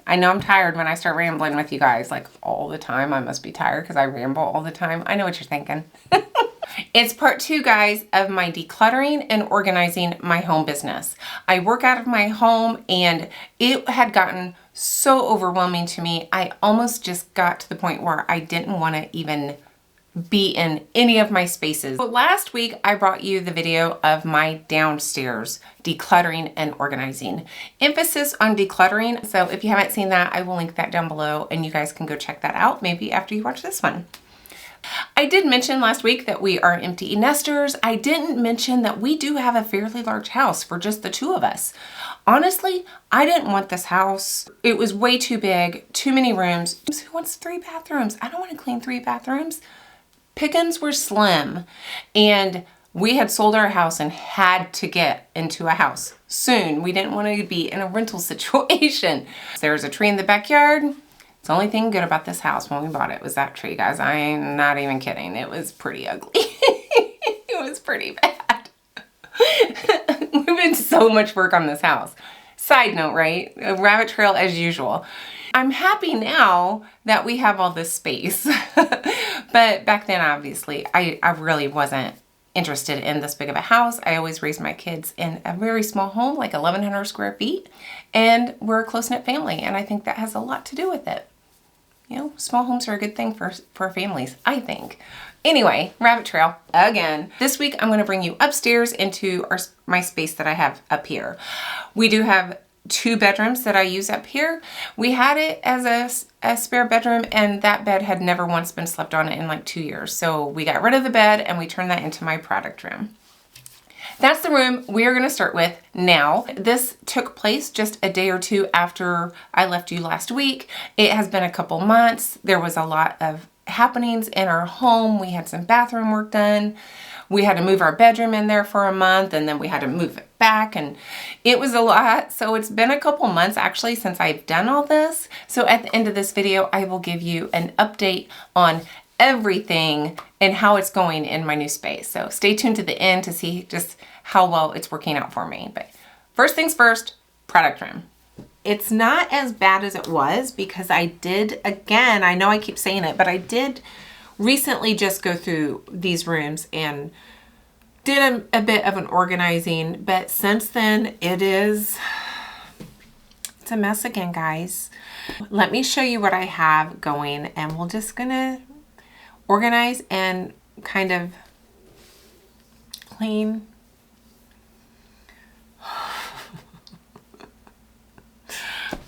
I know I'm tired when I start rambling with you guys, like all the time. I must be tired because I ramble all the time. I know what you're thinking. It's part 2, guys, of my decluttering and organizing my home business. I work out of my home and it had gotten so overwhelming to me. I almost just got to the point where I didn't want to even be in any of my spaces. So last week, I brought you the video of my downstairs decluttering and organizing. Emphasis on decluttering. So if you haven't seen that, I will link that down below and you guys can go check that out maybe after you watch this one. I did mention last week that we are empty nesters. I didn't mention that we do have a fairly large house for just the 2 of us. Honestly, I didn't want this house. It was way too big, too many rooms. Who wants 3 bathrooms? I don't want to clean 3 bathrooms. Pickings were slim, and we had sold our house and had to get into a house soon. We didn't want to be in a rental situation. There's a tree in the backyard. The only thing good about this house when we bought it was that tree, guys. I am not even kidding. It was pretty ugly. It was pretty bad. We've been so much work on this house. Side note, right? A rabbit trail as usual. I'm happy now that we have all this space. But back then, obviously, I really wasn't interested in this big of a house. I always raised my kids in a very small home, like 1,100 square feet. And we're a close-knit family, and I think that has a lot to do with it. You know, small homes are a good thing for families, I think. Anyway, rabbit trail again. This week, I'm going to bring you upstairs into my space that I have up here. We do have 2 bedrooms that I use up here. We had it as a spare bedroom, and that bed had never once been slept on in like 2 years. So we got rid of the bed and we turned that into my product room. That's the room we are going to start with now. This took place just a day or 2 after I left you last week. It has been a couple months. There was a lot of happenings in our home. We had some bathroom work done. We had to move our bedroom in there for a month, and then we had to move it back, and it was a lot. So it's been a couple months actually since I've done all this. So at the end of this video, I will give you an update on everything and how it's going in my new space. So stay tuned to the end to see just how well it's working out for me. But first things first, product room. It's not as bad as it was because I did, again, I know I keep saying it, but I did recently just go through these rooms and did a bit of an organizing, but since then it's a mess again, guys. Let me show you what I have going, and we're just gonna organize and kind of clean.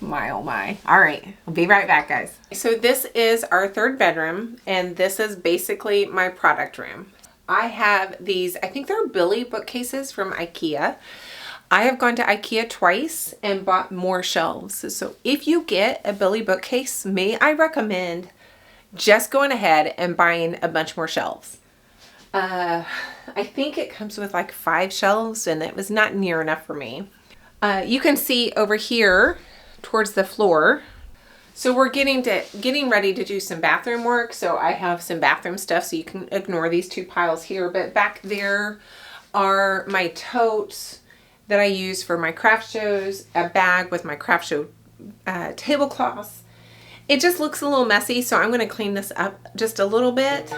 My oh my. All right, I'll be right back, guys. So this is our 3rd bedroom, and this is basically my product room. I have these, I think they're Billy bookcases from IKEA. I have gone to IKEA twice and bought more shelves. So if you get a Billy bookcase, I recommend just going ahead and buying a bunch more shelves. I think it comes with like 5 shelves, and it was not near enough for me. You can see over here towards the floor. So we're getting ready to do some bathroom work. So I have some bathroom stuff, so you can ignore these 2 piles here. But back there are my totes that I use for my craft shows, a bag with my craft show tablecloths. It just looks a little messy, so I'm going to clean this up just a little bit.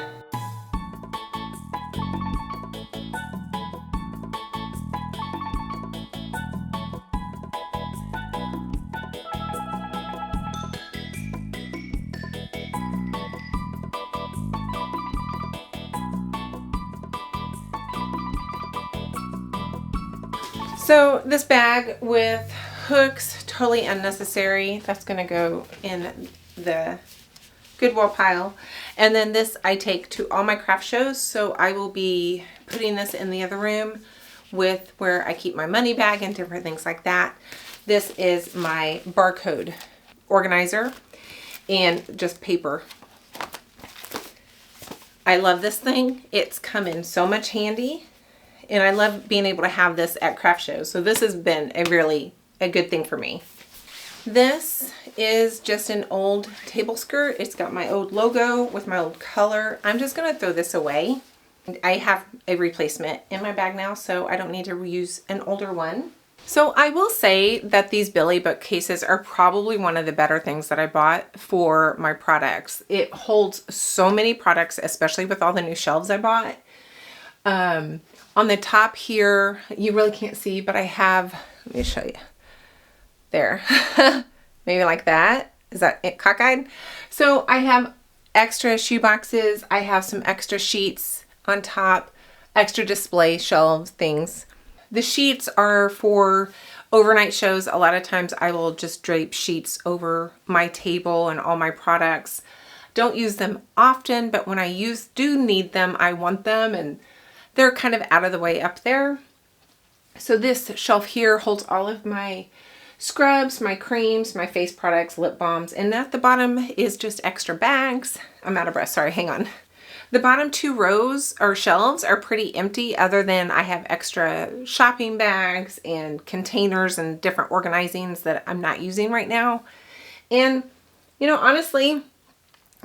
So this bag with hooks, totally unnecessary. That's gonna go in the Goodwill pile. And then this I take to all my craft shows. So I will be putting this in the other room with where I keep my money bag and different things like that. This is my barcode organizer and just paper. I love this thing. It's come in so much handy. And I love being able to have this at craft shows. So this has been a good thing for me. This is just an old table skirt. It's got my old logo with my old color. I'm just gonna throw this away. I have a replacement in my bag now, so I don't need to reuse an older one. So I will say that these Billy bookcases are probably one of the better things that I bought for my products. It holds so many products, especially with all the new shelves I bought. On the top here, you really can't see, but I have, let me show you. There. Maybe like that. Is that it cockeyed? So I have extra shoe boxes. I have some extra sheets on top, extra display shelves things. The sheets are for overnight shows. A lot of times I will just drape sheets over my table and all my products. Don't use them often, but when I do need them, I want them, and they're kind of out of the way up there. So this shelf here holds all of my scrubs, my creams, my face products, lip balms, and at the bottom is just extra bags. I'm out of breath, sorry, hang on. The bottom two rows or shelves are pretty empty, other than I have extra shopping bags and containers and different organizings that I'm not using right now. And, you know, honestly,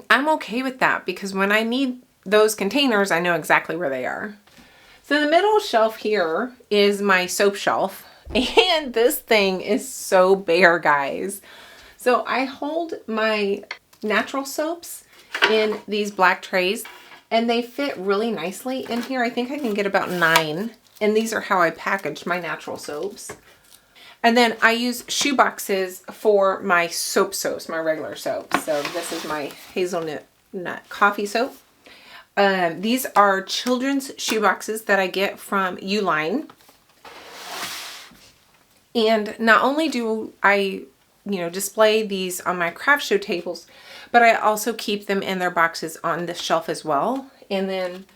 I'm okay with that because when I need those containers, I know exactly where they are. So the middle shelf here is my soap shelf, and this thing is so bare, guys. So I hold my natural soaps in these black trays, and they fit really nicely in here. I think I can get about 9, and these are how I package my natural soaps. And then I use shoe boxes for my soaps, my regular soaps. So this is my hazelnut coffee soap. These are children's shoe boxes that I get from Uline. And not only do I, display these on my craft show tables, but I also keep them in their boxes on the shelf as well. And then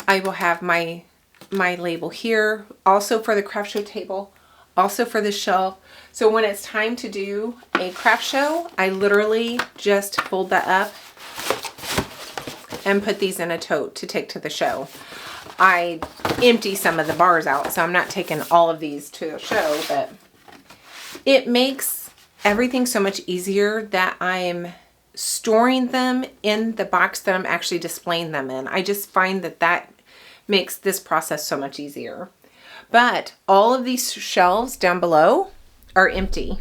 I will have my label here, also for the craft show table, also for the shelf. So when it's time to do a craft show, I literally just fold that up and put these in a tote to take to the show. I empty some of the bars out, so I'm not taking all of these to the show, but it makes everything so much easier that I'm storing them in the box that I'm actually displaying them in. I just find that makes this process so much easier. But all of these shelves down below are empty.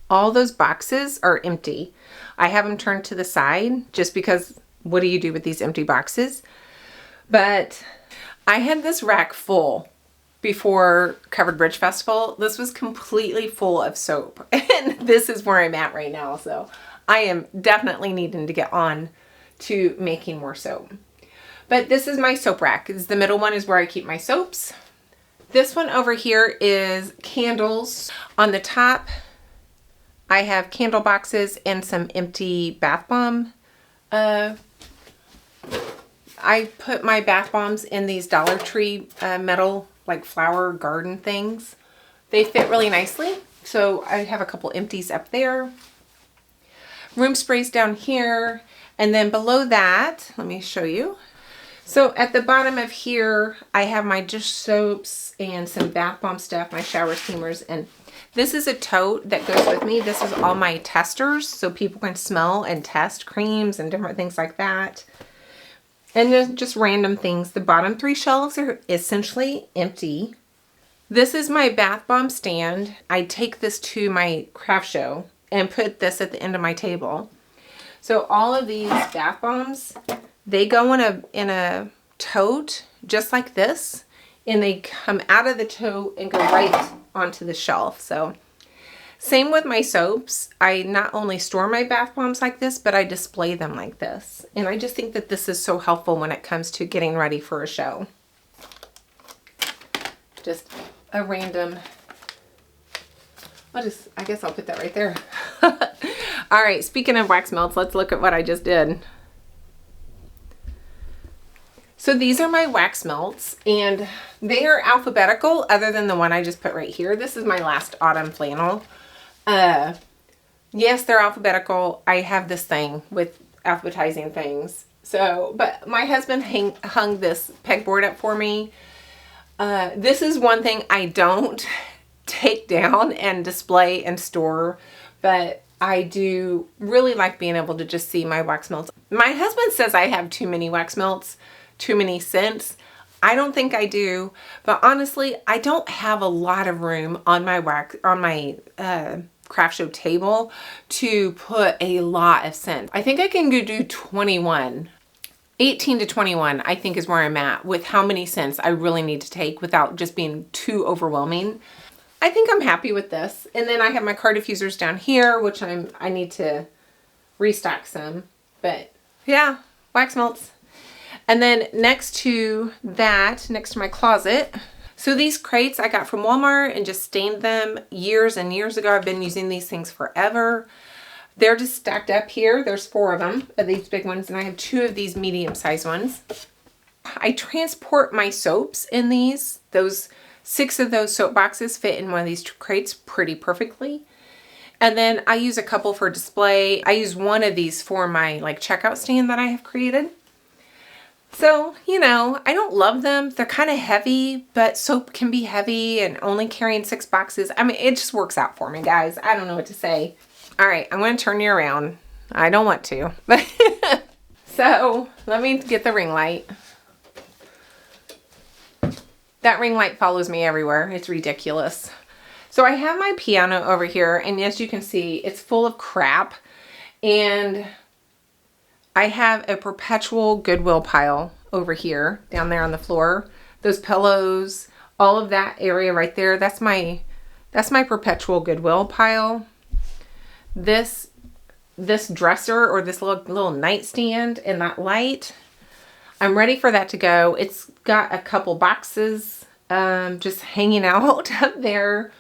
All those boxes are empty. I have them turned to the side just because what do you do with these empty boxes? But I had this rack full before Covered Bridge Festival. This was completely full of soap, and this is where I'm at right now. So I am definitely needing to get on to making more soap. But this is my soap rack. The middle one is where I keep my soaps. This one over here is candles. On the top, I have candle boxes and some empty bath bomb. I put my bath bombs in these Dollar Tree metal, like flower garden things. They fit really nicely. So I have a couple empties up there. Room sprays down here. And then below that, let me show you. So at the bottom of here, I have my dish soaps and some bath bomb stuff, my shower steamers. And this is a tote that goes with me. This is all my testers, so people can smell and test creams and different things like that. And then just random things. The bottom 3 shelves are essentially empty. This is my bath bomb stand. I take this to my craft show and put this at the end of my table. So all of these bath bombs, they go in a tote just like this, and they come out of the tote and go right onto the shelf. So same with my soaps. I not only store my bath bombs like this, but I display them like this. And I just think that this is so helpful when it comes to getting ready for a show. Just a random, I guess I'll put that right there. All right, speaking of wax melts, let's look at what I just did. So these are my wax melts, and they are alphabetical other than the one I just put right here. This is my last autumn flannel. Yes, they're alphabetical. I have this thing with alphabetizing things. So, but my husband hung this pegboard up for me. This is one thing I don't take down and display and store, but I do really like being able to just see my wax melts. My husband says I have too many wax melts, too many scents. I don't think I do, but honestly, I don't have a lot of room on my craft show table to put a lot of scents. I think I can go do 21. 18 to 21, I think, is where I'm at with how many scents I really need to take without just being too overwhelming. I think I'm happy with this. And then I have my car diffusers down here, which I need to restock some. But yeah, wax melts. And then next to that, next to my closet, so these crates I got from Walmart and just stained them years and years ago. I've been using these things forever. They're just stacked up here. There's 4 of them, of these big ones, and I have 2 of these medium-sized ones. I transport my soaps in these. 6 of those soap boxes fit in one of these crates pretty perfectly. And then I use a couple for display. I use one of these for my checkout stand that I have created. So, you know, I don't love them. They're kind of heavy, but soap can be heavy, and only carrying 6 boxes. I mean, it just works out for me, guys. I don't know what to say. All right, I'm going to turn you around. I don't want to, but so let me get the ring light. That ring light follows me everywhere. It's ridiculous. So I have my piano over here, and as you can see, it's full of crap. And I have a perpetual Goodwill pile over here, down there on the floor. Those pillows, all of that area right there, that's my perpetual Goodwill pile. This dresser, or this little nightstand, and that light, I'm ready for that to go. It's got a couple boxes just hanging out up there.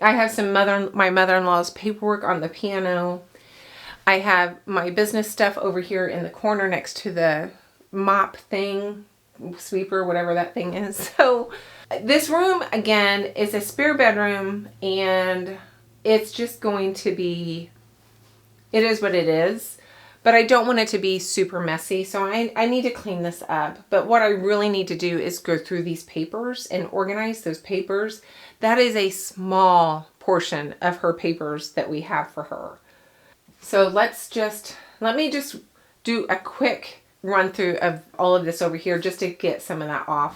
I have my mother-in-law's paperwork on the piano. I have my business stuff over here in the corner next to the mop thing, sweeper, whatever that thing is. So this room, again, is a spare bedroom, and it's just going to be, it is what it is. But I don't want it to be super messy, so I need to clean this up. But what I really need to do is go through these papers and organize those papers. That is a small portion of her papers that we have for her. So let me just do a quick run through of all of this over here just to get some of that off.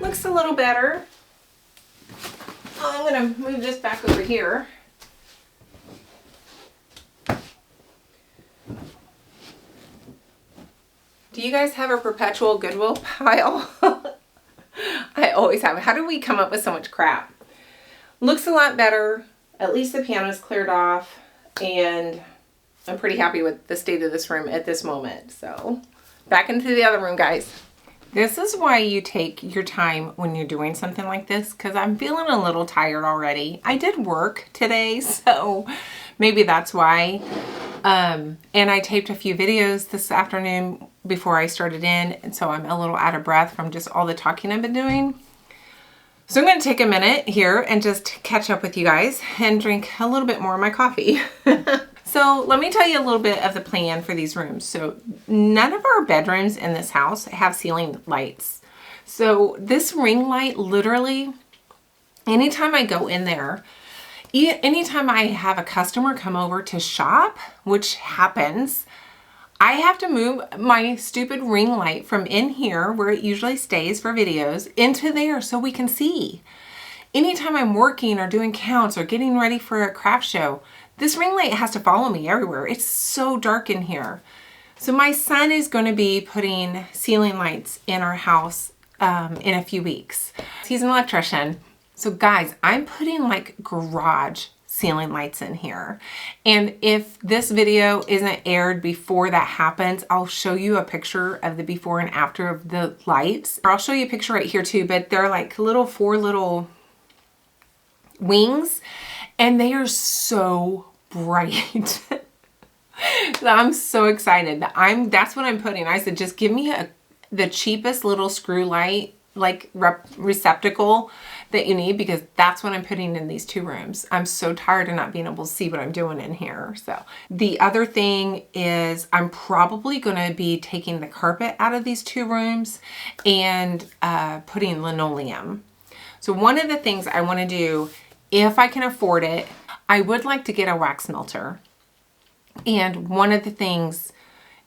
Looks a little better. I'm going to move this back over here. Do you guys have a perpetual Goodwill pile? I always have. How do we come up with so much crap? Looks a lot better. At least the piano's cleared off, and I'm pretty happy with the state of this room at this moment. So back into the other room, guys. This is why you take your time when you're doing something like this, because I'm feeling a little tired already. I did work today, so maybe that's why. And I taped a few videos this afternoon before I started in, and so I'm a little out of breath from just all the talking I've been doing. So I'm going to take a minute here and just catch up with you guys and drink a little bit more of my coffee. So let me tell you a little bit of the plan for these rooms. So none of our bedrooms in this house have ceiling lights. So this ring light, literally, anytime I go in there, anytime I have a customer come over to shop, which happens, I have to move my stupid ring light from in here, where it usually stays for videos, into there so we can see. Anytime I'm working or doing counts or getting ready for a craft show, this ring light has to follow me everywhere. It's so dark in here. So my son is going to be putting ceiling lights in our house in a few weeks. He's an electrician. So guys, I'm putting like garage ceiling lights in here. And if this video isn't aired before that happens, I'll show you a picture of the before and after of the lights. Or I'll show you a picture right here too, but they're like four little wings, and they are so bright. I'm so excited. That's what I'm putting. I said, just give me the cheapest little screw light like receptacle that you need, because that's what I'm putting in these 2 rooms. I'm so tired of not being able to see what I'm doing in here. So the other thing is I'm probably going to be taking the carpet out of these 2 rooms and putting linoleum. So one of the things I want to do, if I can afford it, I would like to get a wax melter. And one of the things,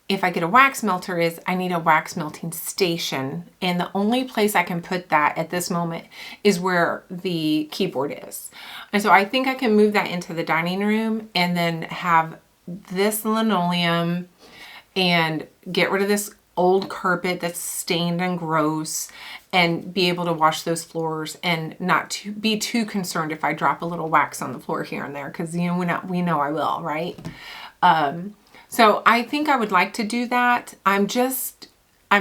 if I get a wax melter, is I need a wax melting station. And the only place I can put that at this moment is where the keyboard is. And so I think I can move that into the dining room and then have this linoleum and get rid of this old carpet that's stained and gross, and be able to wash those floors and not be too concerned if I drop a little wax on the floor here and there, because you know we know I will, right? So I think I would like to do that. I'm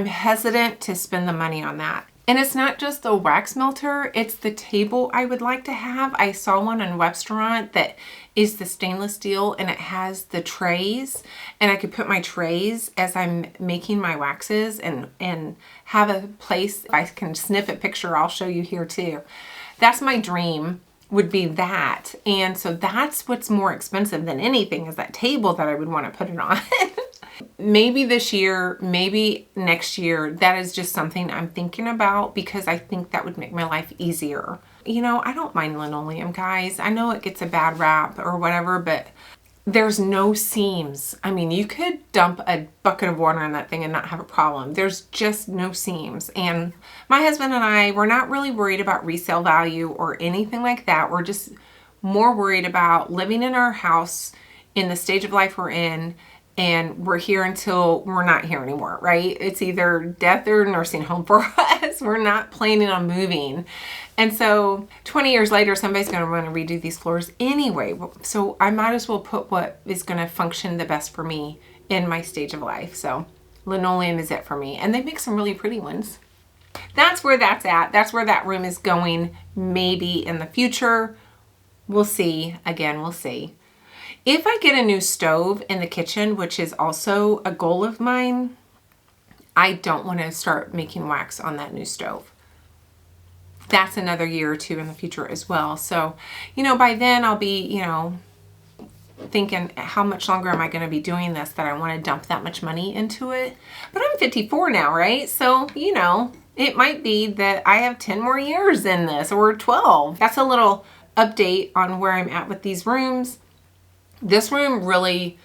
hesitant to spend the money on that. And it's not just the wax melter, it's the table I would like to have. I saw one in Webstaurant that is the stainless steel, and it has the trays, and I could put my trays as I'm making my waxes and have a place. If I can snip a picture, I'll show you here too. That's my dream, would be that. And so that's what's more expensive than anything, is that table that I would want to put it on. Maybe this year, maybe next year, that is just something I'm thinking about, because I think that would make my life easier. You know, I don't mind linoleum, guys. I know it gets a bad rap or whatever, but there's no seams. I mean, you could dump a bucket of water in that thing and not have a problem. There's just no seams. And my husband and I, we're not really worried about resale value or anything like that. We're just more worried about living in our house in the stage of life we're in, and we're here until we're not here anymore, right? It's either death or nursing home for us. We're not planning on moving. And so 20 years later, somebody's going to want to redo these floors anyway. So I might as well put what is going to function the best for me in my stage of life. So linoleum is it for me. And they make some really pretty ones. That's where that's at. That's where that room is going, maybe in the future. We'll see. Again, we'll see. If I get a new stove in the kitchen, which is also a goal of mine, I don't want to start making wax on that new stove. That's another year or 2 in the future as well. So, you know, by then I'll be, you know, thinking, how much longer am I going to be doing this that I want to dump that much money into it? But I'm 54 now, right? So, you know, it might be that I have 10 more years in this, or 12. That's a little update on where I'm at with these rooms. This room really,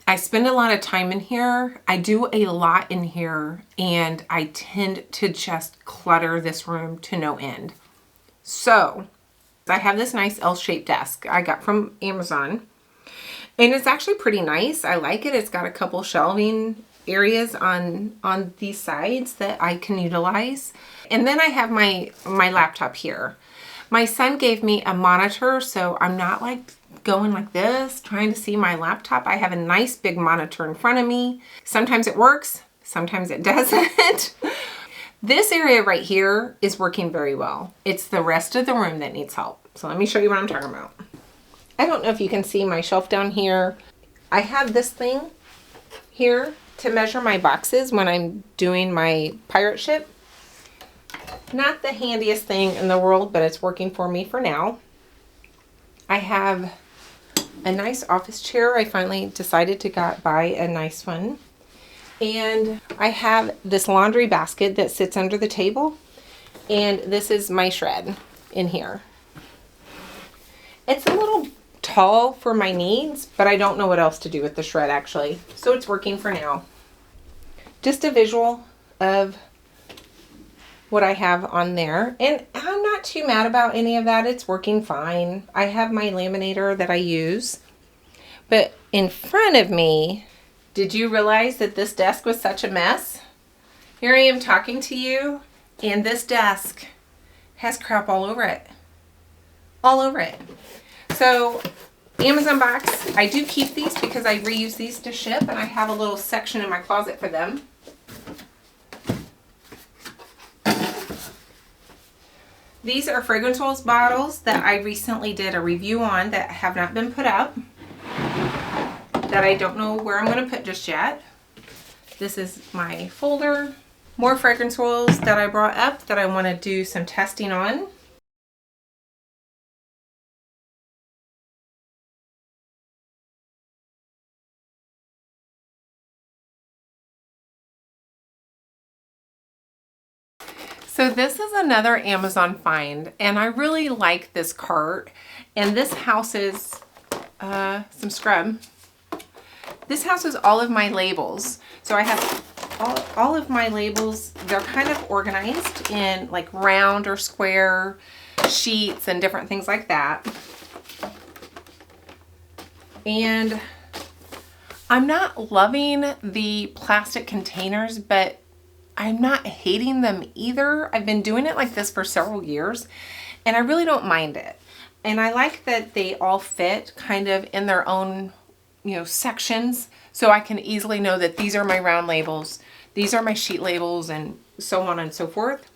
I spend a lot of time in here. I do a lot in here, and I tend to just clutter this room to no end. So I have this nice L-shaped desk I got from Amazon, and it's actually pretty nice. I like it. It's got a couple shelving areas on these sides that I can utilize. And then I have my laptop here. My son gave me a monitor, so I'm not like going like this, trying to see my laptop. I have a nice big monitor in front of me. Sometimes it works, sometimes it doesn't. This area right here is working very well. It's the rest of the room that needs help. So let me show you what I'm talking about. I don't know if you can see my shelf down here. I have this thing here to measure my boxes when I'm doing my pirate ship. Not the handiest thing in the world, but it's working for me for now. I have a nice office chair. I finally decided to buy a nice one. And I have this laundry basket that sits under the table. And this is my shred in here. It's a little tall for my needs, but I don't know what else to do with the shred actually. So it's working for now. Just a visual of what I have on there, and I'm not too mad about any of that. It's working fine. I have my laminator that I use, but in front of me, did you realize that this desk was such a mess? Here I am talking to you, and this desk has crap all over it. All over it. So Amazon box, I do keep these because I reuse these to ship, and I have a little section in my closet for them. These are fragrance oils bottles that I recently did a review on that have not been put up, that I don't know where I'm going to put just yet. This is my folder. More fragrance oils that I brought up that I want to do some testing on. So this is another Amazon find, and I really like this cart. And this houses some scrub. This houses all of my labels. So I have all of my labels. They're kind of organized in like round or square sheets and different things like that. And I'm not loving the plastic containers, but I'm not hating them either. I've been doing it like this for several years and I really don't mind it. And I like that they all fit kind of in their own, sections. So I can easily know that these are my round labels, these are my sheet labels, and so on and so forth.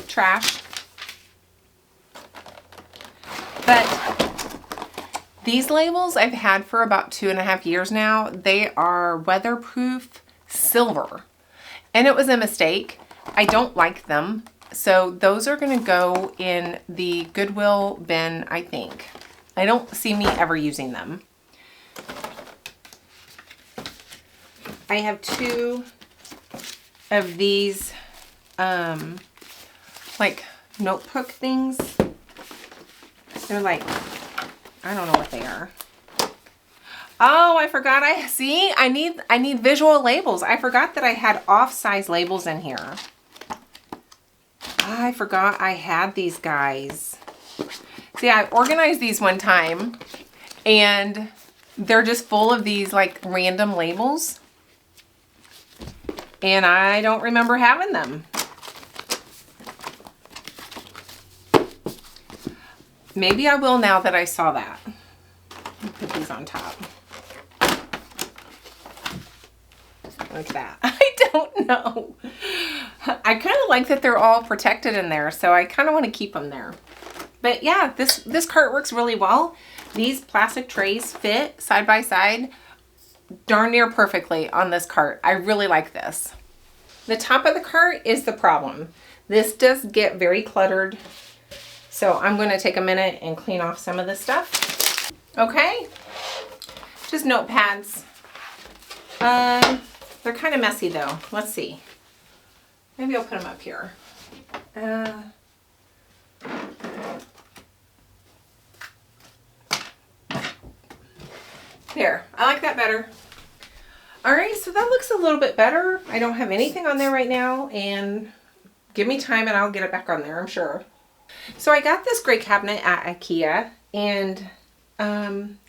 Trash. But these labels I've had for about 2.5 years now. They are weatherproof silver, and it was a mistake. I don't like them, so those are going to go in the Goodwill bin, I think. I don't see me ever using them. I have 2 of these like notebook things. They're like, I don't know what they are. Oh, I forgot. I need visual labels. I forgot that I had off-size labels in here. I forgot I had these guys. See, I organized these one time and they're just full of these like random labels. And I don't remember having them. Maybe I will now that I saw that. Put these on top. Like that. I don't know. I kind of like that they're all protected in there, so I kind of want to keep them there. But yeah, this cart works really well. These plastic trays fit side by side darn near perfectly on this cart. I really like this. The top of the cart is the problem. This does get very cluttered, so I'm going to take a minute and clean off some of this stuff. Okay, just notepads. They're kind of messy though. Let's see. Maybe I'll put them up here. There, I like that better. All right, so that looks a little bit better. I don't have anything on there right now, and give me time and I'll get it back on there, I'm sure. So I got this gray cabinet at IKEA, and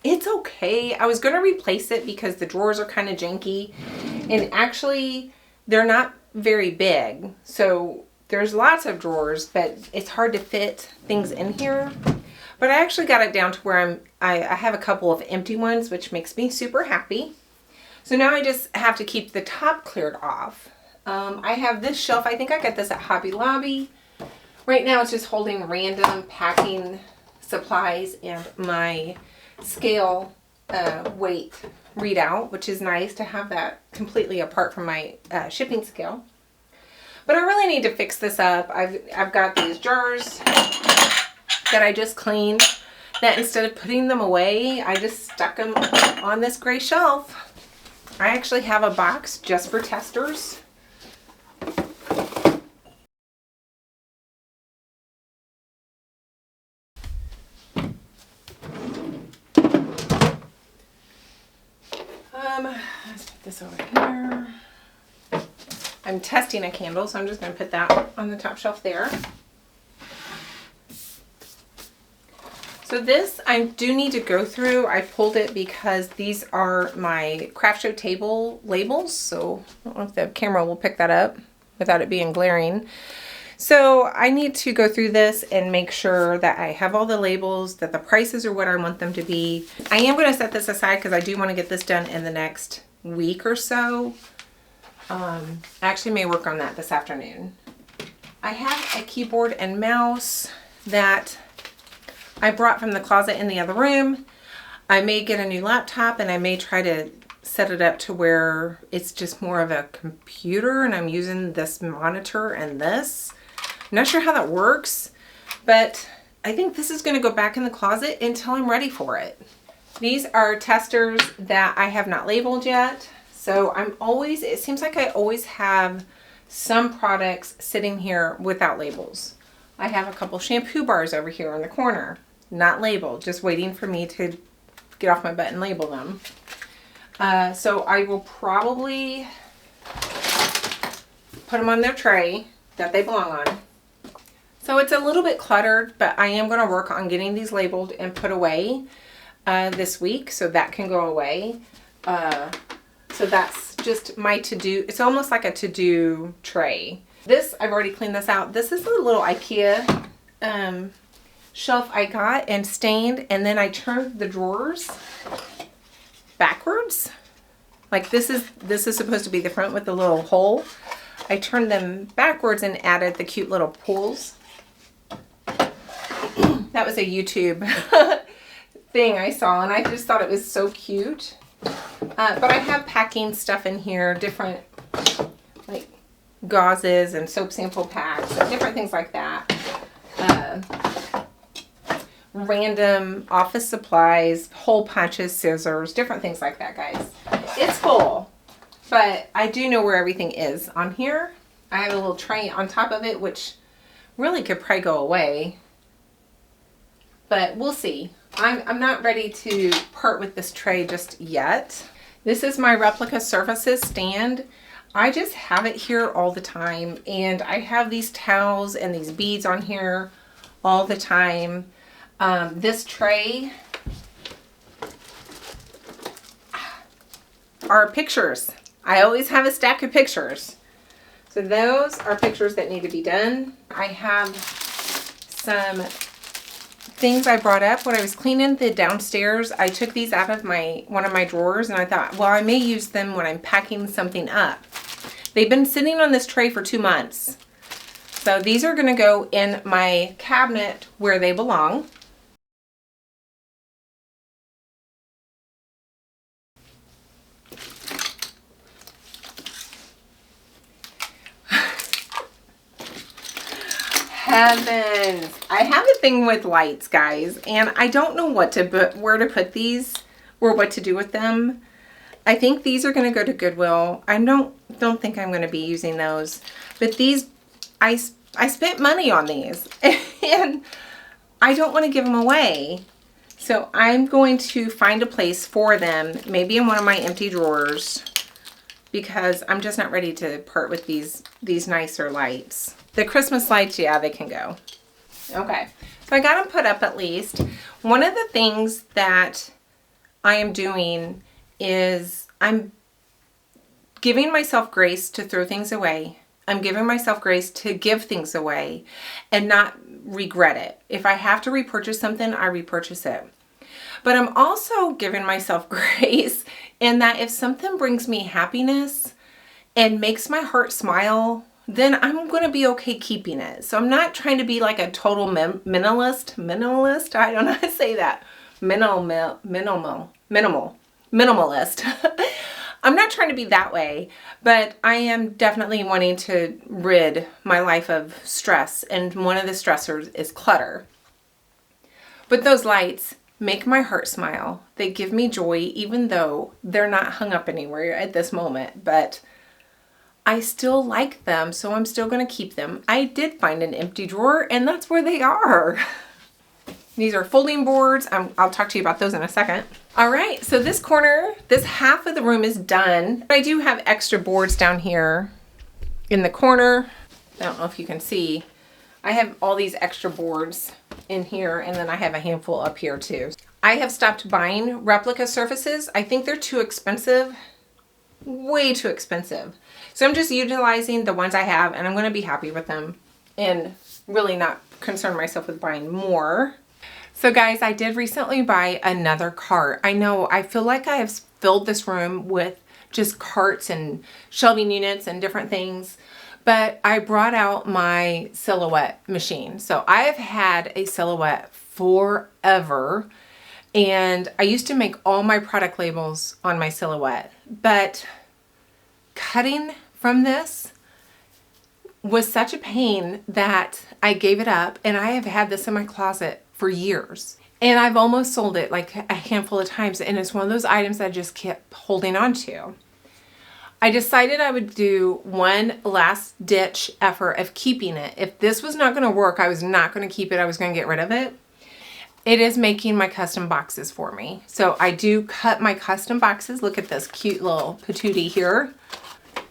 it's okay. I was going to replace it because the drawers are kind of janky, and actually they're not very big. So there's lots of drawers, but it's hard to fit things in here. But I actually got it down to where I have a couple of empty ones, which makes me super happy. So now I just have to keep the top cleared off. I have this shelf. I think I got this at Hobby Lobby. Right now it's just holding random packing supplies and my scale weight readout, which is nice to have that completely apart from my shipping scale. But I really need to fix this up. I've got these jars that I just cleaned, that instead of putting them away, I just stuck them on this gray shelf. I actually have a box just for testers. Let's put this over here. I'm testing a candle, so I'm just going to put that on the top shelf there. So this I do need to go through. I pulled it because these are my craft show table labels. So I don't know if the camera will pick that up without it being glaring. So I need to go through this and make sure that I have all the labels, that the prices are what I want them to be. I am going to set this aside because I do want to get this done in the next week or so. I actually may work on that this afternoon. I have a keyboard and mouse that I brought from the closet in the other room. I may get a new laptop and I may try to set it up to where it's just more of a computer and I'm using this monitor and this. I'm not sure how that works, but I think this is going to go back in the closet until I'm ready for it. These are testers that I have not labeled yet. So it seems like I always have some products sitting here without labels. I have a couple shampoo bars over here in the corner, not labeled, just waiting for me to get off my butt and label them. So I will probably put them on their tray that they belong on. So it's a little bit cluttered, but I am going to work on getting these labeled and put away this week, so that can go away. So that's just my to-do. It's almost like a to-do tray. This, I've already cleaned this out. This is a little IKEA shelf I got and stained, and then I turned the drawers backwards. Like this is supposed to be the front with the little hole. I turned them backwards and added the cute little pulls. That was a YouTube thing I saw, and I just thought it was so cute. But I have packing stuff in here, different like gauzes and soap sample packs and different things like that. Random office supplies, hole punches, scissors, different things like that, guys. It's full, but I do know where everything is on here. I have a little tray on top of it, which really could probably go away, but we'll see. I'm not ready to part with this tray just yet. This is my replica surfaces stand. I just have it here all the time, and I have these towels and these beads on here all the time. This tray are pictures. I always have a stack of pictures. So those are pictures that need to be done. I have some things I brought up when I was cleaning the downstairs. I took these out of one of my drawers, and I thought, well, I may use them when I'm packing something up. They've been sitting on this tray for 2 months. So these are going to go in my cabinet where they belong. Heavens. I have a thing with lights, guys, and I don't know where to put these or what to do with them. I think these are going to go to Goodwill. I don't think I'm going to be using those, but these, I spent money on these and I don't want to give them away. So I'm going to find a place for them, maybe in one of my empty drawers, because I'm just not ready to part with these nicer lights. The Christmas lights, yeah, they can go. Okay, so I got them put up at least. One of the things that I am doing is I'm giving myself grace to throw things away. I'm giving myself grace to give things away and not regret it. If I have to repurchase something, I repurchase it. But I'm also giving myself grace in that if something brings me happiness and makes my heart smile, then I'm going to be okay keeping it. So I'm not trying to be like a total minimalist. I don't know how to say that. Minimalist. I'm not trying to be that way, but I am definitely wanting to rid my life of stress. And one of the stressors is clutter. But those lights make my heart smile. They give me joy, even though they're not hung up anywhere at this moment, but I still like them, so I'm still going to keep them. I did find an empty drawer, and that's where they are. These are folding boards. I'll talk to you about those in a second. All right, so this corner, this half of the room is done. I do have extra boards down here in the corner. I don't know if you can see. I have all these extra boards in here, and then I have a handful up here too. I have stopped buying replica surfaces. I think they're too expensive, way too expensive. So I'm just utilizing the ones I have, and I'm going to be happy with them and really not concern myself with buying more. So guys, I did recently buy another cart. I know, I feel like I have filled this room with just carts and shelving units and different things, but I brought out my silhouette machine. So I have had a silhouette forever, And I used to make all my product labels on my silhouette, but cutting from this was such a pain that I gave it up, and I have had this in my closet for years. And I've almost sold it like a handful of times, and it's one of those items that I just kept holding on to. I decided I would do one last ditch effort of keeping it. If this was not going to work, I was not going to keep it. I was going to get rid of it. It is making my custom boxes for me. So I do cut my custom boxes. Look at this cute little patootie here.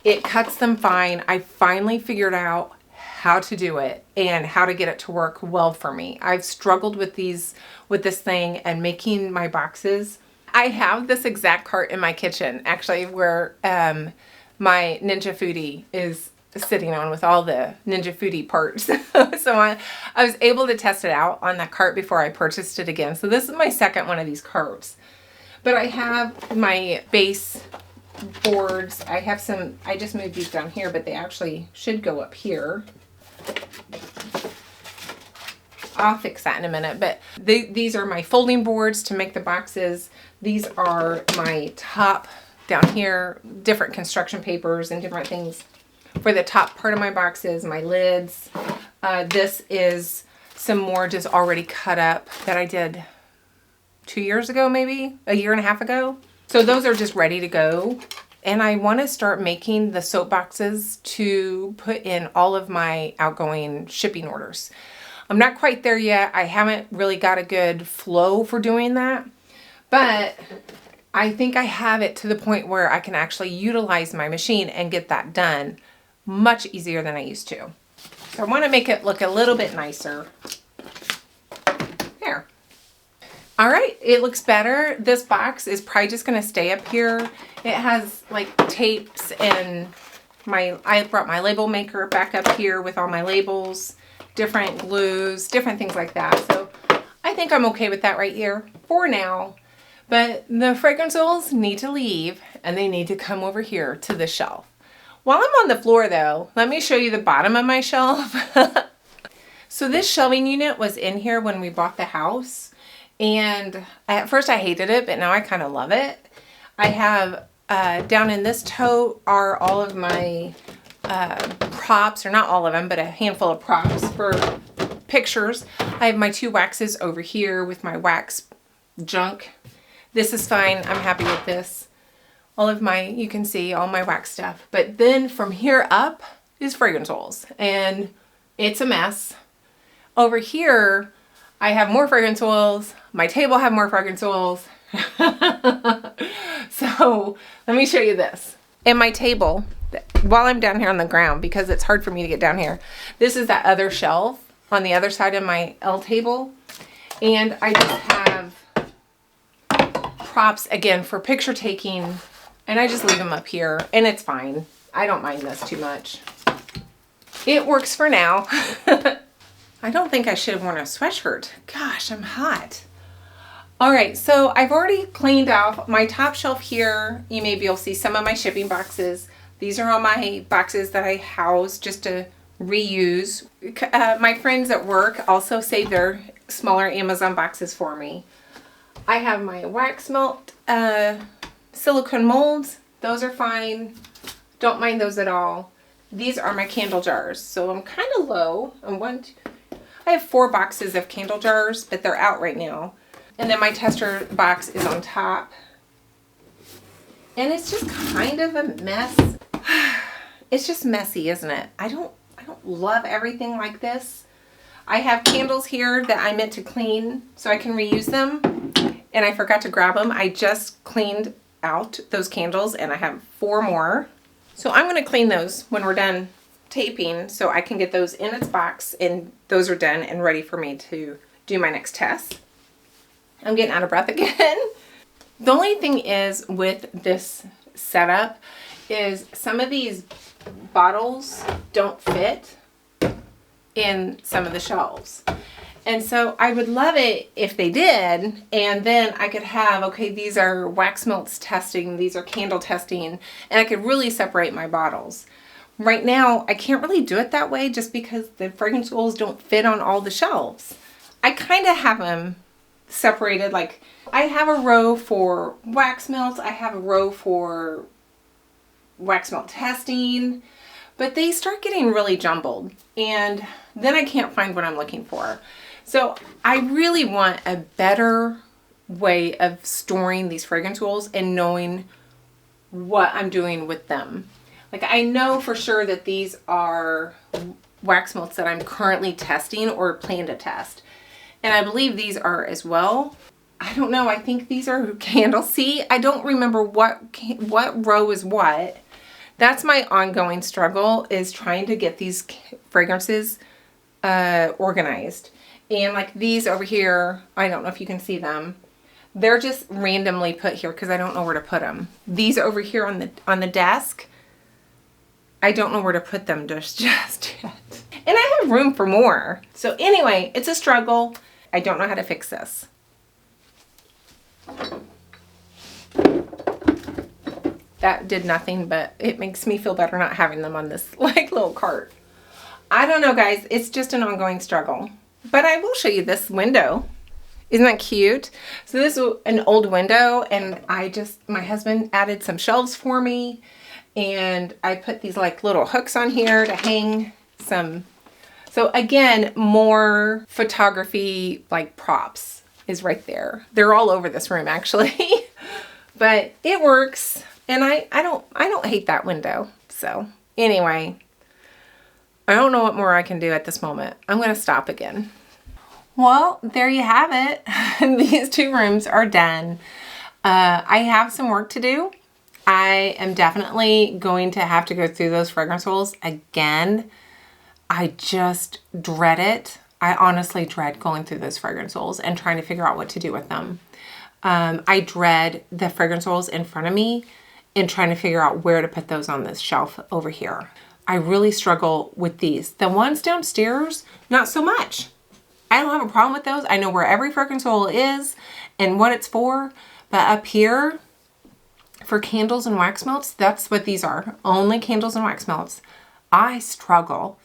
It cuts them fine. I finally figured out how to do it and how to get it to work well for me. I've struggled with this thing and making my boxes. I have this exact cart in my kitchen, actually, where my Ninja Foodie is sitting on with all the Ninja Foodie parts. So I was able to test it out on that cart before I purchased it again. So this is my second one of these carts. But I have my base boards. I have some, I just moved these down here, but they actually should go up here. I'll fix that in a minute, but these are my folding boards to make the boxes. These are my top down here, different construction papers and different things for the top part of my boxes, my lids. This is some more just already cut up that I did 2 years ago, maybe a year and a half ago. So those are just ready to go. And I want to start making the soap boxes to put in all of my outgoing shipping orders. I'm not quite there yet. I haven't really got a good flow for doing that, but I think I have it to the point where I can actually utilize my machine and get that done much easier than I used to. So I want to make it look a little bit nicer. There. All right, it looks better. This box is probably just going to stay up here. It has like tapes and I brought my label maker back up here with all my labels, different glues, different things like that. So I think I'm okay with that right here for now. But the fragrance oils need to leave and they need to come over here to the shelf. While I'm on the floor though, let me show you the bottom of my shelf. So this shelving unit was in here when we bought the house. And at first I hated it, but now I kind of love it. I have down in this tote are all of my props, or not all of them, but a handful of props for pictures. I have my 2 waxes over here with my wax junk. This is fine. I'm happy with this. All of my, you can see all my wax stuff. But then from here up is fragrance oils, and it's a mess. Over here, I have more fragrance oils. My table have more fragrance oils. So let me show you this. In my table, while I'm down here on the ground, because it's hard for me to get down here, this is that other shelf on the other side of my L table. And I just have props again for picture taking, and I just leave them up here, and it's fine. I don't mind this too much. It works for now. I don't think I should have worn a sweatshirt. Gosh, I'm hot. All right, so I've already cleaned off my top shelf here. You may be able to see some of my shipping boxes. These are all my boxes that I house just to reuse. My friends at work also save their smaller Amazon boxes for me. I have my wax melt silicone molds. Those are fine. Don't mind those at all. These are my candle jars. So I'm kind of low. I have 4 boxes of candle jars, but they're out right now. And then my tester box is on top. And it's just kind of a mess. It's just messy, isn't it? I don't love everything like this. I have candles here that I meant to clean so I can reuse them. And I forgot to grab them. I just cleaned out those candles and I have 4 more. So I'm going to clean those when we're done taping so I can get those in its box, and those are done and ready for me to do my next test. I'm getting out of breath again. The only thing is with this setup is some of these bottles don't fit in some of the shelves. And so I would love it if they did, and then I could have, okay, these are wax melts testing, these are candle testing, and I could really separate my bottles. Right now, I can't really do it that way just because the fragrance oils don't fit on all the shelves. I kind of have them separated. Like I have a row for wax melts. I have a row for wax melt testing, but they start getting really jumbled and then I can't find what I'm looking for. So I really want a better way of storing these fragrance oils and knowing what I'm doing with them. Like I know for sure that these are wax melts that I'm currently testing or plan to test. And I believe these are as well. I don't know. I think these are candles. See, I don't remember what row is what. That's my ongoing struggle, is trying to get these fragrances organized. And like these over here, I don't know if you can see them. They're just randomly put here because I don't know where to put them. These over here on the desk, I don't know where to put them just yet. And I have room for more. So anyway, it's a struggle. I don't know how to fix this. That did nothing, but it makes me feel better not having them on this like little cart. I don't know, guys. It's just an ongoing struggle. But I will show you this window. Isn't that cute? So this is an old window, and my husband added some shelves for me, and I put these like little hooks on here to hang some. So again, more photography like props is right there. They're all over this room actually, but it works, and I don't hate that window. So anyway, I don't know what more I can do at this moment. I'm gonna stop again. Well, there you have it. These two rooms are done. I have some work to do. I am definitely going to have to go through those fragrance oils again. I just dread it. I honestly dread going through those fragrance oils and trying to figure out what to do with them. I dread the fragrance oils in front of me and trying to figure out where to put those on this shelf over here. I really struggle with these. The ones downstairs, not so much. I don't have a problem with those. I know where every fragrance oil is and what it's for. But up here, for candles and wax melts, that's what these are. Only candles and wax melts. I struggle.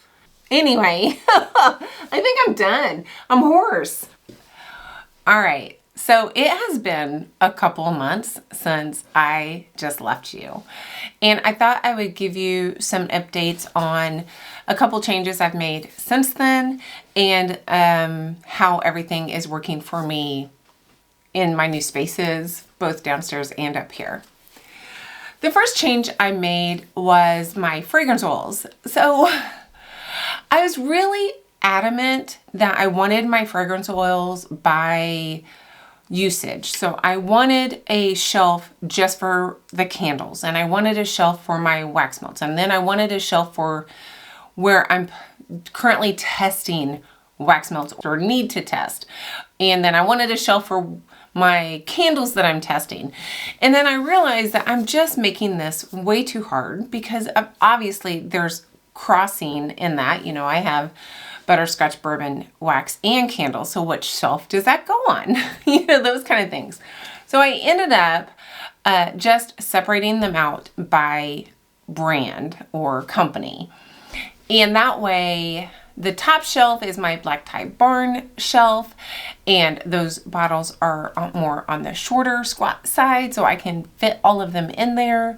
Anyway, I think I'm done. I'm hoarse. All right. So it has been a couple of months since I just left you. And I thought I would give you some updates on a couple changes I've made since then and how everything is working for me in my new spaces, both downstairs and up here. The first change I made was my fragrance oils. So I was really adamant that I wanted my fragrance oils by usage. So I wanted a shelf just for the candles, and I wanted a shelf for my wax melts, and then I wanted a shelf for where I'm currently testing wax melts or need to test. And then I wanted a shelf for my candles that I'm testing. And then I realized that I'm just making this way too hard because obviously there's crossing in that. You know, I have butterscotch, bourbon, wax, and candles. So which shelf does that go on? You know, those kind of things. So I ended up just separating them out by brand or company. And that way, the top shelf is my Black Tie Barn shelf, and those bottles are more on the shorter squat side, so I can fit all of them in there.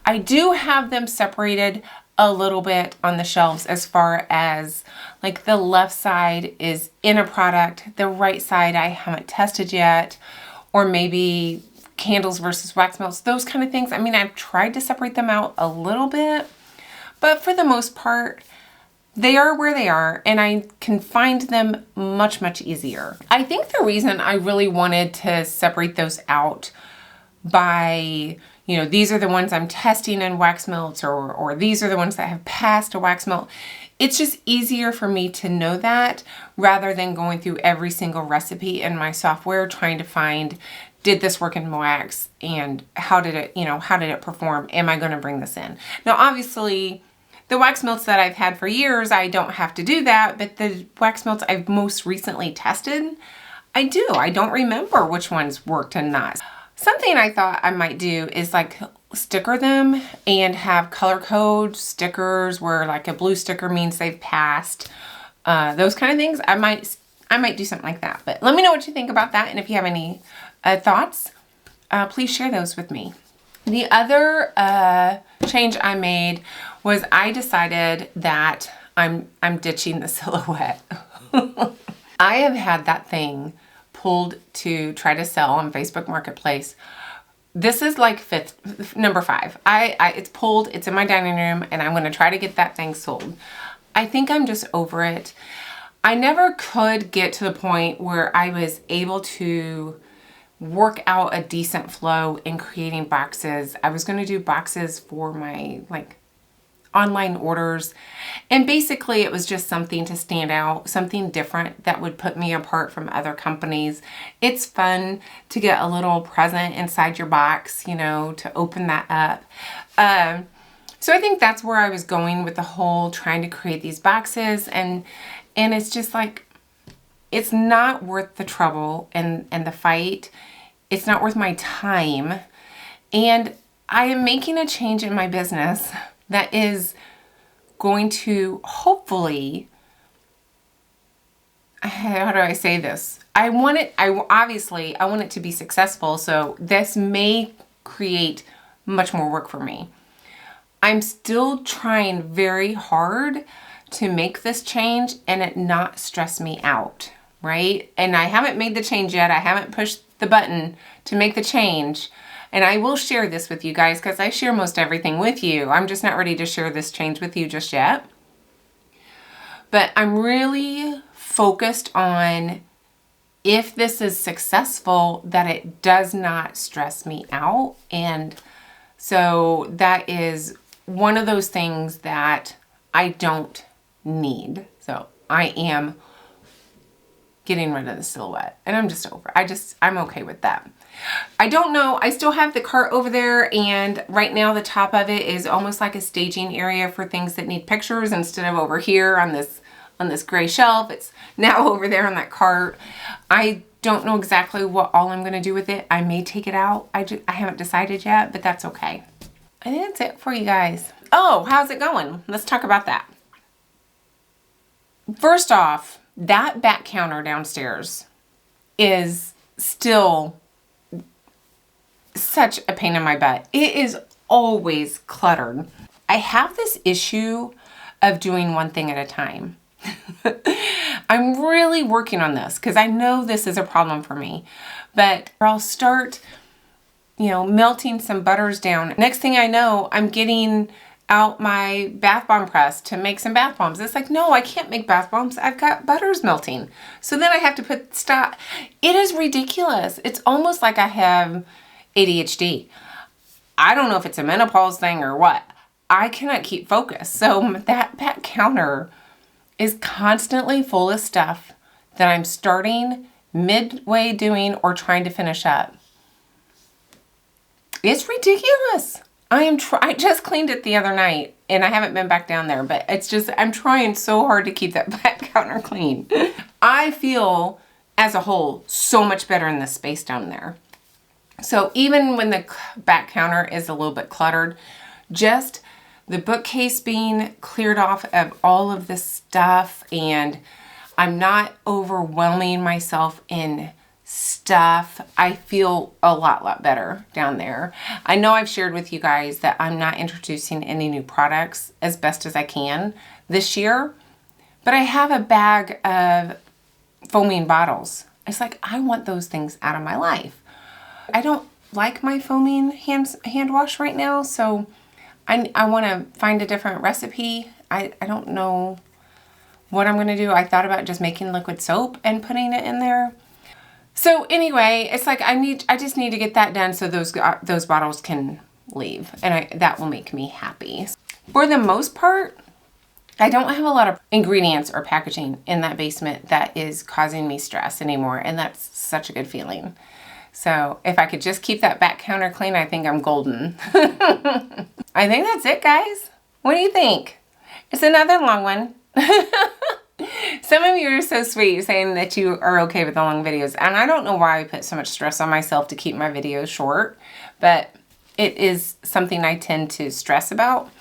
I do have them separated a little bit on the shelves as far as like the left side is in a product, the right side I haven't tested yet, or maybe candles versus wax melts, those kind of things. I mean, I've tried to separate them out a little bit, but for the most part, they are where they are, and I can find them much, much easier. I think the reason I really wanted to separate those out by, you know, these are the ones I'm testing in wax melts, or these are the ones that have passed a wax melt. It's just easier for me to know that rather than going through every single recipe in my software trying to find, did this work in wax, and how did it perform? Am I going to bring this in? Now, obviously, the wax melts that I've had for years, I don't have to do that, but the wax melts I've most recently tested, I do. I don't remember which ones worked and not. Something I thought I might do is like sticker them and have color code stickers where like a blue sticker means they've passed. Those kind of things. I might do something like that. But let me know what you think about that. And if you have any thoughts, please share those with me. The other change I made was I decided that I'm ditching the silhouette. I have had that thing pulled to try to sell on Facebook Marketplace. This is like number 5. It's pulled, it's in my dining room, and I'm going to try to get that thing sold. I think I'm just over it. I never could get to the point where I was able to work out a decent flow in creating boxes. I was going to do boxes for my online orders, and basically it was just something to stand out, something different that would put me apart from other companies. It's fun to get a little present inside your box, you know, to open that up. So I think that's where I was going with the whole trying to create these boxes, and it's just like, it's not worth the trouble and the fight. It's not worth my time. And I am making a change in my business that is going to hopefully, how do I say this? I want it to be successful. So this may create much more work for me. I'm still trying very hard to make this change and it not stress me out, right? And I haven't made the change yet. I haven't pushed the button to make the change. And I will share this with you guys because I share most everything with you. I'm just not ready to share this change with you just yet. But I'm really focused on, if this is successful, that it does not stress me out. And so that is one of those things that I don't need. So I am getting rid of the silhouette, and I'm just over. I'm okay with that. I don't know. I still have the cart over there, and right now the top of it is almost like a staging area for things that need pictures instead of over here on this gray shelf. It's now over there on that cart. I don't know exactly what all I'm going to do with it. I may take it out. I haven't decided yet, but that's okay. I think that's it for you guys. Oh, how's it going? Let's talk about that. First off, that back counter downstairs is still such a pain in my butt. It is always cluttered. I have this issue of doing one thing at a time. I'm really working on this because I know this is a problem for me, but I'll start, melting some butters down. Next thing I know, I'm getting out my bath bomb press to make some bath bombs. It's like, no, I can't make bath bombs. I've got butters melting. So then I have to stop. It is ridiculous. It's almost like I have ADHD. I don't know if it's a menopause thing or what. I cannot keep focus. So that back counter is constantly full of stuff that I'm starting midway doing or trying to finish up. It's ridiculous. I just cleaned it the other night and I haven't been back down there, but it's just, I'm trying so hard to keep that back counter clean. I feel as a whole so much better in this space down there. So even when the back counter is a little bit cluttered, just the bookcase being cleared off of all of this stuff, and I'm not overwhelming myself in stuff, I feel a lot better down there. I know I've shared with you guys that I'm not introducing any new products as best as I can this year, but I have a bag of foaming bottles. It's like, I want those things out of my life. I don't like my foaming hand wash right now, so I want to find a different recipe. I don't know what I'm going to do. I thought about just making liquid soap and putting it in there. So anyway, it's like I just need to get that done so those bottles can leave, and that will make me happy. For the most part, I don't have a lot of ingredients or packaging in that basement that is causing me stress anymore, and that's such a good feeling. So if I could just keep that back counter clean, I think I'm golden. I think that's it, guys. What do you think? It's another long one. Some of you are so sweet saying that you are okay with the long videos, and I don't know why I put so much stress on myself to keep my videos short, but it is something I tend to stress about.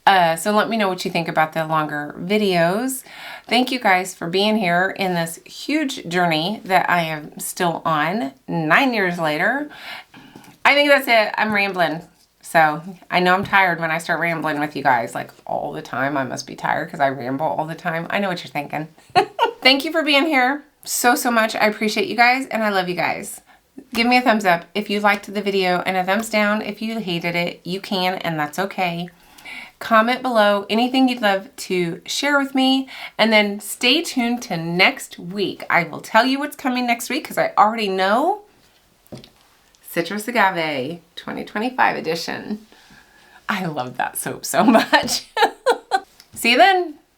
So let me know what you think about the longer videos. Thank you guys for being here in this huge journey that I am still on 9 years later. I think that's it. I'm rambling. So I know I'm tired when I start rambling with you guys like all the time. I must be tired because I ramble all the time. I know what you're thinking. Thank you for being here so much. I appreciate you guys and I love you guys. Give me a thumbs up if you liked the video and a thumbs down if you hated it. You can, and that's okay. Comment below anything you'd love to share with me, and then stay tuned to next week. I will tell you what's coming next week because I already know. Citrus Agave 2025 edition. I love that soap so much. See you then.